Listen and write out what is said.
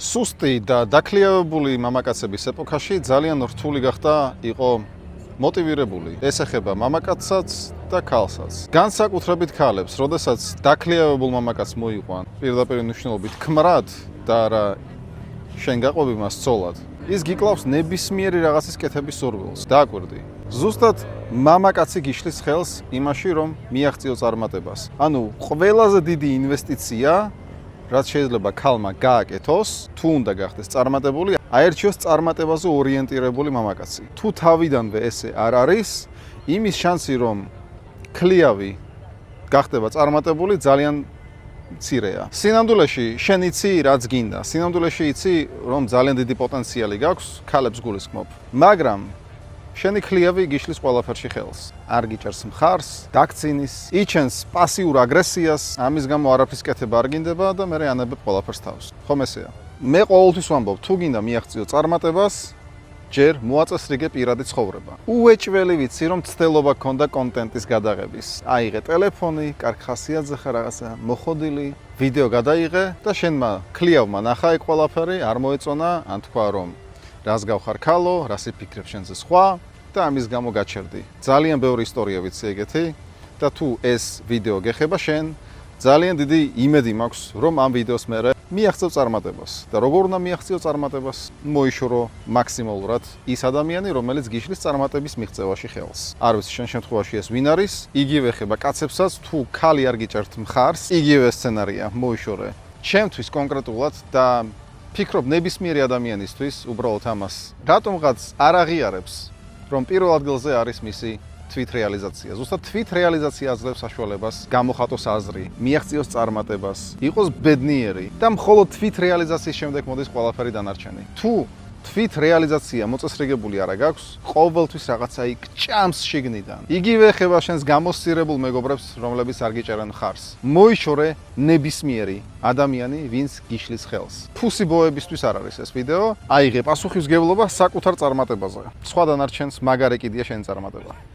სუსტი და დაქლიავებული მამაკაცების ეპოქაში ძალიან რთული გახდა იყო მოტივირებული. ეს ეხება მამაკაცსაც და ქალსაც. განსაკუთრებით ქალებს, როდესაც დაქლიავებულ მამაკაცს მოიყვან პირდაპირ მნიშვნელობით ქმრად და არა შენ გაყვები მას ცოლად. ის გიკლავს ნებისმიერი რაღაცის კეთების სურვილს. დააკვირდი. ზუსტად მამაკაცი გიშლის ხელს იმაში, რომ მიაღწიო წარმატებას. ანუ ყველაზე დიდი ინვესტიცია რაც შეიძლება ქალმა გააკეთოს, თუ უნდა გახდეს წარმატებული, აერჩიოს წარმატებაზე ორიენტირებული მამაკაცი. თუ თავიდანვე ესე არ არის, იმის შანსი, რომ ქლიავი გახდება წარმატებული, ძალიან მცირეა. სინამდვილეში შენ იცი, რაც გინდა. სინამდვილეში იცი, რომ ძალიან დიდი პოტენციალი გაქვს, ქალებს გულისხმობ. მაგრამ შენი ქლიავი გიშლის ყველაფერში ხელს. არ გიჭერს მხარს, დაქცინის, იჩენს პასიურ აგრესიას, ამის გამო არაფრის კეთება არ გინდება და მე ანებებ ყველაფერს თავს. ხომ ესეა? მე ყოველთვის ვამბობ, თუ გინდა მიაღწიო წარმატებას, ჯერ მოაწესრიგე პირადი ცხოვრება. უეჭველი ვიცი, რომ ცდელობა გქონდა კონტენტის გადაღების. აიღე ტელეფონი, კარგ ხასიათზე ხარ რაღაცა, მოხოდილი, ვიდეო გადაიღე და შენმა ქლიავმა ნახა ეგ ყველაფერი, არ მოეწონა, ან თქვა რომ რას გავხარ ქალო, რას იფიქრებ შენზე სხვა და ამის გამო გაჩერდი. ძალიან ბევრი ისტორია ვიცი ეგეთი და თუ ეს ვიდეო გეხება შენ, ძალიან დიდი იმედი მაქვს, რომ ამ ვიდეოს მერე მიაღწევ წარმატებას. და როგორ უნდა მიაღწიო წარმატებას? მოიშორო მაქსიმალურად ის ადამიანი, რომელიც გიშლის წარმატების მიღწევაში ხელს. არ ვიცი შენ შემთხვევაში ეს ვინ არის? იგივე ხება კაცებსაც, თუ ქალი არ გიჭერთ მხარს, იგივე სცენარია, მოიშორე. ჩემთვის კონკრეტულად და ფიქრობ ნებისმიერი ადამიანისთვის უბრალოდ ამას. რატომღაც არ აღიარებს, რომ პირველ ადგილზე არის მისი თვითრეალიზაცია. ზუსტად თვითრეალიზაცია აძლევს საშუალებას გამოხატოს აზრი, მიაღწიოს წარმატებას, იყოს ბედნიერი და მხოლოდ თვითრეალიზაციის შემდეგ მოდის ყველაფერი დანარჩენი. თუ თვითრეალიზაცია მოწესრიგებული არა გაქვს, ყოველთვის რაღაცა იქ ჭამს შიგნიდან. იგივე ეხება შენს გამოსცირებულ მეგობრებს, რომლებიც არ გიჭერენ მხარს. მოიშორე ნებისმიერი ადამიანი, ვინც გიშლის ხელს. ფუსიბოებისთვის არ არის ეს ვიდეო. აიღე პასუხისმგებლობა საკუთარ წარმატებაზე. სხვა დანარჩენს მაგარი კიდია შენი წარმატება.